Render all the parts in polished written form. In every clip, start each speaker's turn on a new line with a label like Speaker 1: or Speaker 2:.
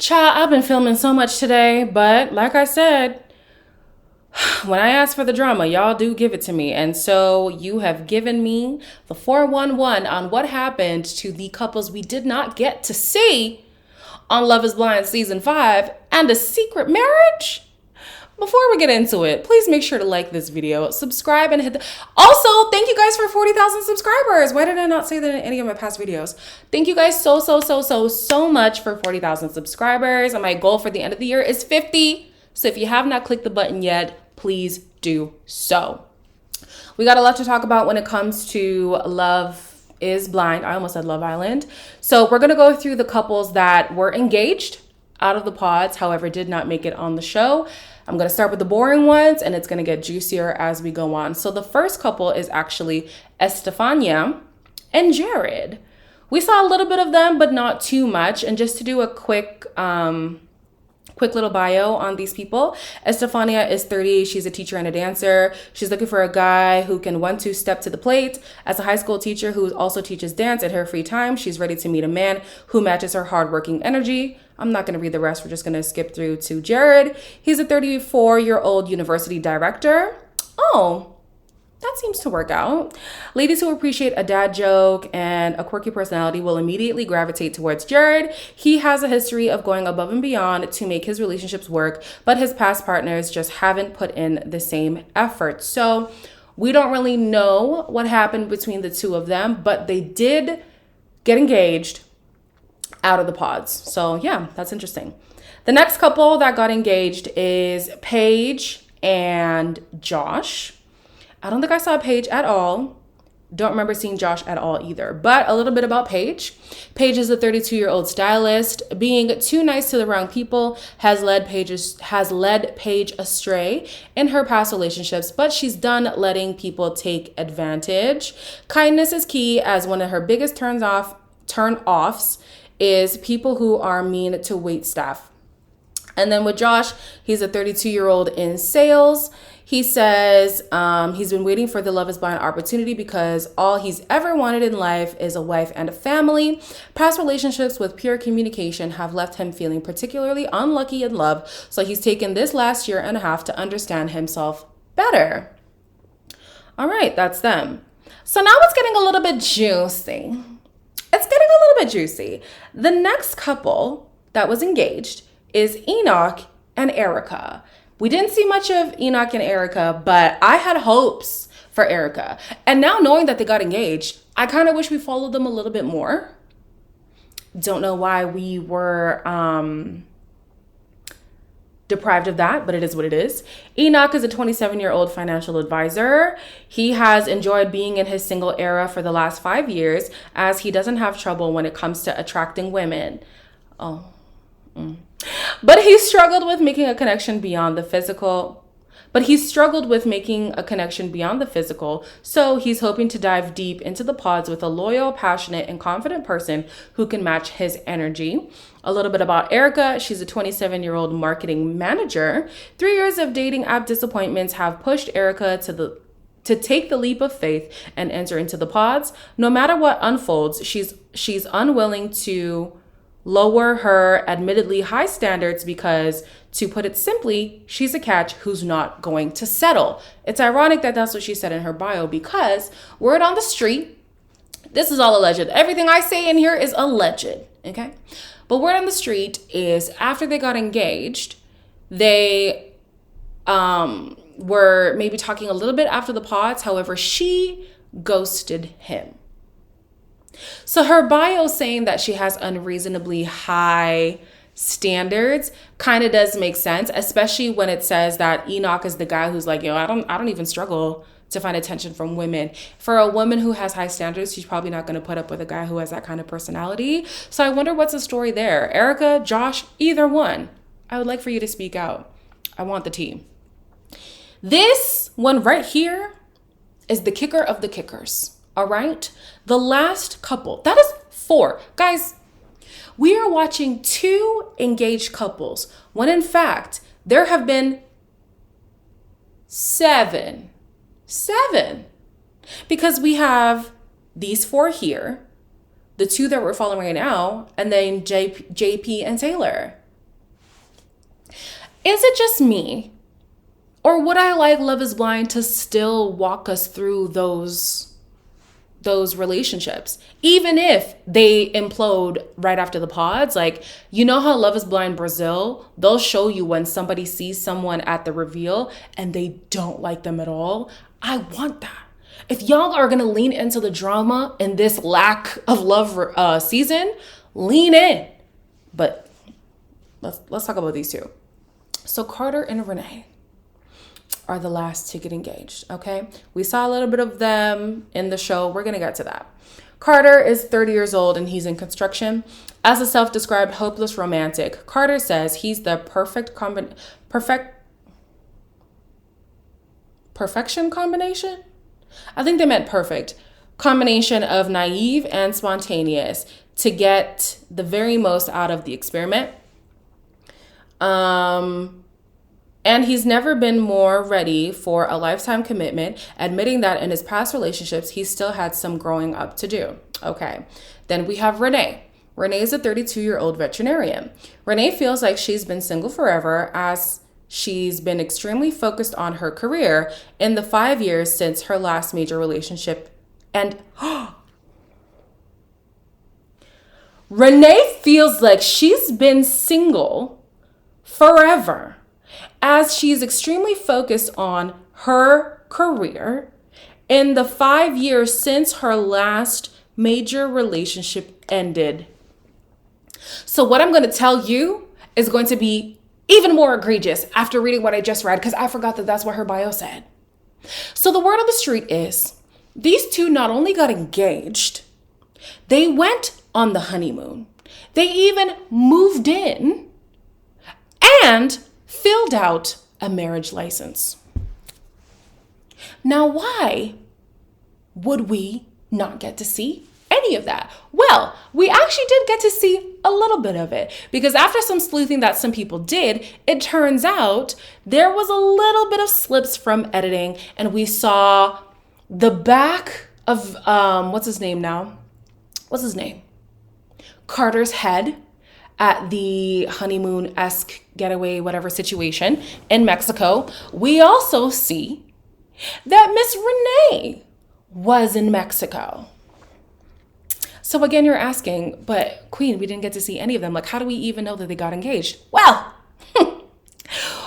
Speaker 1: Child, I've been filming so much today, but like I said, when I ask for the drama, y'all do give it to me. And so you have given me the 411 on what happened to the couples we did not get to see on Love is Blind season 5 and A Secret Marriage. Before we get into it, please make sure to like this video, subscribe, and hit the... Also, thank you guys for 40,000 subscribers. Why did I not say that in any of my past videos? Thank you guys so much for 40,000 subscribers. And my goal for the end of the year is 50. So if you have not clicked the button yet, please do so. We got a lot to talk about when it comes to Love is Blind. I almost said Love Island. So we're going to go through the couples that were engaged out of the pods, however, did not make it on the show. I'm going to start with the boring ones, and it's going to get juicier as we go on. So the first couple is actually Estefania and Jared. We saw a little bit of them, but not too much. And just to do a quick little bio on these people. Estefania is 30. She's a teacher and a dancer. She's looking for a guy who can 1-2 step to the plate. As a high school teacher who also teaches dance in her free time, she's ready to meet a man who matches her hardworking energy. I'm not going to read the rest. We're just going to skip through to Jared. He's a 34-year-old university director. Oh, that seems to work out. Ladies who appreciate a dad joke and a quirky personality will immediately gravitate towards Jared. He has a history of going above and beyond to make his relationships work, but his past partners just haven't put in the same effort. So we don't really know what happened between the two of them, but they did get engaged out of the pods. So yeah, that's interesting. The next couple that got engaged is Paige and Josh. I don't think I saw Paige at all. Don't remember seeing Josh at all either. But a little bit about Paige. Paige is a 32-year-old stylist. Being too nice to the wrong people has led Paige astray in her past relationships, but she's done letting people take advantage. Kindness is key, as one of her biggest turn-offs is people who are mean to wait staff. And then with Josh, he's a 32-year-old in sales. He says he's been waiting for the Love is Blind opportunity because all he's ever wanted in life is a wife and a family. Past relationships with pure communication have left him feeling particularly unlucky in love. So he's taken this last year and a half to understand himself better. All right, that's them. So now it's getting a little bit juicy. The next couple that was engaged is Enoch and Erica. We didn't see much of Enoch and Erica, but I had hopes for Erica. And now knowing that they got engaged, I kind of wish we followed them a little bit more. Don't know why we were deprived of that, but it is what it is. Enoch is a 27-year-old financial advisor. He has enjoyed being in his single era for the last 5 years, as he doesn't have trouble when it comes to attracting women. But he struggled with making a connection beyond the physical. So he's hoping to dive deep into the pods with a loyal, passionate, and confident person who can match his energy. A little bit about Erica. She's a 27-year-old marketing manager. 3 years of dating app disappointments have pushed Erica to take the leap of faith and enter into the pods. No matter what unfolds, she's unwilling to lower her admittedly high standards because, to put it simply, she's a catch who's not going to settle. It's ironic that that's what she said in her bio, because word on the street, this is all alleged. Everything I say in here is alleged, okay? But word on the street is after they got engaged, they were maybe talking a little bit after the pods. However, she ghosted him. So her bio saying that she has unreasonably high standards kind of does make sense, especially when it says that Enoch is the guy who's like, I don't even struggle to find attention from women. For a woman who has high standards, she's probably not going to put up with a guy who has that kind of personality. So I wonder what's the story there. Erica, Josh, either one. I would like for you to speak out. I want the tea. This one right here is the kicker of the kickers. All right. The last couple, that is 4. Guys, we are watching 2 engaged couples when in fact there have been 7. Because we have these 4 here, the 2 that we're following right now, and then JP and Taylor. Is it just me? Or would I like Love is Blind to still walk us through those relationships, even if they implode right after the pods? Like, you know how Love is Blind Brazil, they'll show you when somebody sees someone at the reveal and they don't like them at all. I want that. If y'all are gonna lean into the drama in this lack of love season, lean in. But let's talk about these two. So Carter and Renee are the last to get engaged, okay? We saw a little bit of them in the show. We're gonna get to that. Carter is 30 years old and he's in construction. As a self-described hopeless romantic, Carter says he's the perfection combination? I think they meant perfect. Combination of naive and spontaneous to get the very most out of the experiment. And he's never been more ready for a lifetime commitment, admitting that in his past relationships, he still had some growing up to do. Okay. Then we have Renee. Renee is a 32-year-old veterinarian. Renee feels like she's been single forever, as she's been extremely focused on her career in the 5 years since her last major relationship. And Renee feels like she's been single forever, as she's extremely focused on her career in the 5 years since her last major relationship ended. So what I'm going to tell you is going to be even more egregious after reading what I just read, because I forgot that that's what her bio said. So the word on the street is these two not only got engaged, they went on the honeymoon. They even moved in and filled out a marriage license. Now, why would we not get to see any of that? Well, we actually did get to see a little bit of it, because after some sleuthing that some people did, it turns out there was a little bit of slips from editing, and we saw the back of, what's his name? Carter's head at the honeymoon-esque getaway, whatever situation in Mexico. We also see that Miss Renee was in Mexico. So again, you're asking, but Queen, we didn't get to see any of them. Like, how do we even know that they got engaged? Well,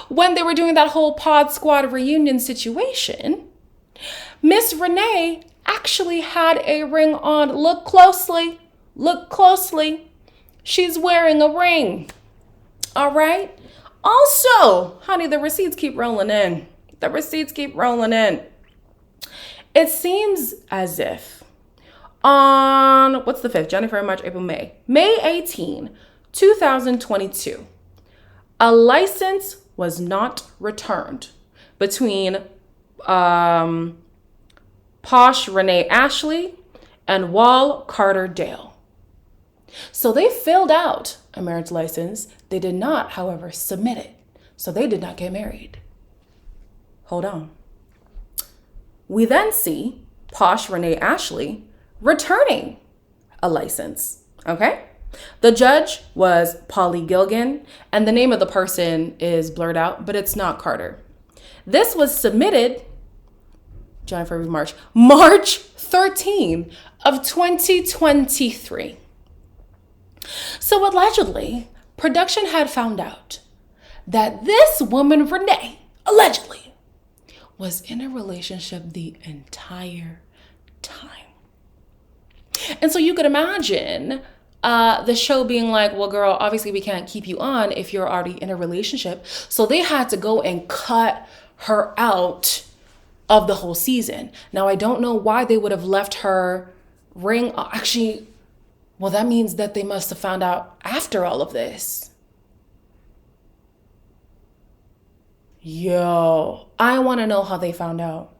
Speaker 1: when they were doing that whole Pod Squad reunion situation, Miss Renee actually had a ring on. Look closely. She's wearing a ring. All right. Also, honey, the receipts keep rolling in. It seems as if on, what's the 5th? January, March, April, May. May 18, 2022, a license was not returned between Posh Renee Ashley and Wall Carter Dale. So they filled out a marriage license. They did not, however, submit it. So they did not get married. Hold on. We then see Posh Renee Ashley returning a license. Okay? The judge was Polly Gilgan, and the name of the person is blurred out, but it's not Carter. This was submitted March 13 of 2023. So allegedly, production had found out that this woman, Renee, allegedly, was in a relationship the entire time. And so you could imagine the show being like, well, girl, obviously we can't keep you on if you're already in a relationship. So they had to go and cut her out of the whole season. Now, I don't know why they would have left her ring. Actually, well, that means that they must have found out after all of this. Yo, I want to know how they found out.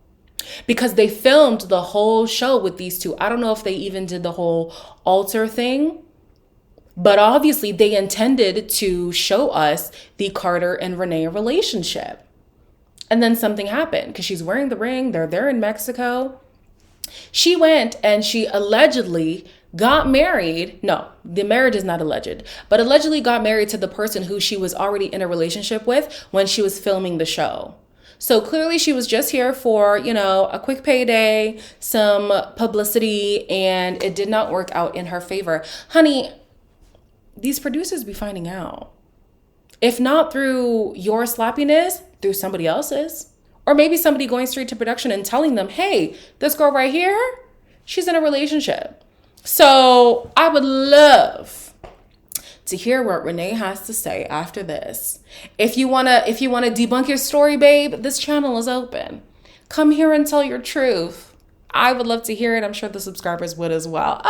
Speaker 1: Because they filmed the whole show with these two. I don't know if they even did the whole altar thing. But obviously they intended to show us the Carter and Renee relationship. And then something happened because she's wearing the ring. They're there in Mexico. She went and she allegedly got married. No, the marriage is not alleged, but allegedly got married to the person who she was already in a relationship with when she was filming the show. So clearly she was just here for, a quick payday, some publicity, and it did not work out in her favor. Honey, these producers be finding out. If not through your sloppiness, through somebody else's. Or maybe somebody going straight to production and telling them, hey, this girl right here, she's in a relationship. So I would love to hear what Renee has to say after this. If you wanna debunk your story, babe, this channel is open. Come here and tell your truth. I would love to hear it. I'm sure the subscribers would as well.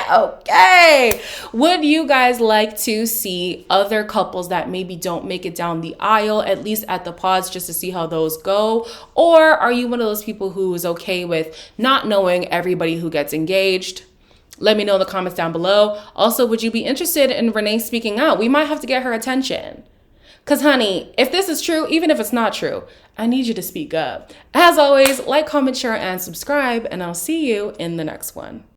Speaker 1: Okay. Would you guys like to see other couples that maybe don't make it down the aisle, at least at the pods, just to see how those go? Or are you one of those people who is okay with not knowing everybody who gets engaged? Let me know in the comments down below. Also, would you be interested in Renee speaking out? We might have to get her attention. Because, honey, if this is true, even if it's not true, I need you to speak up. As always, like, comment, share, and subscribe, and I'll see you in the next one.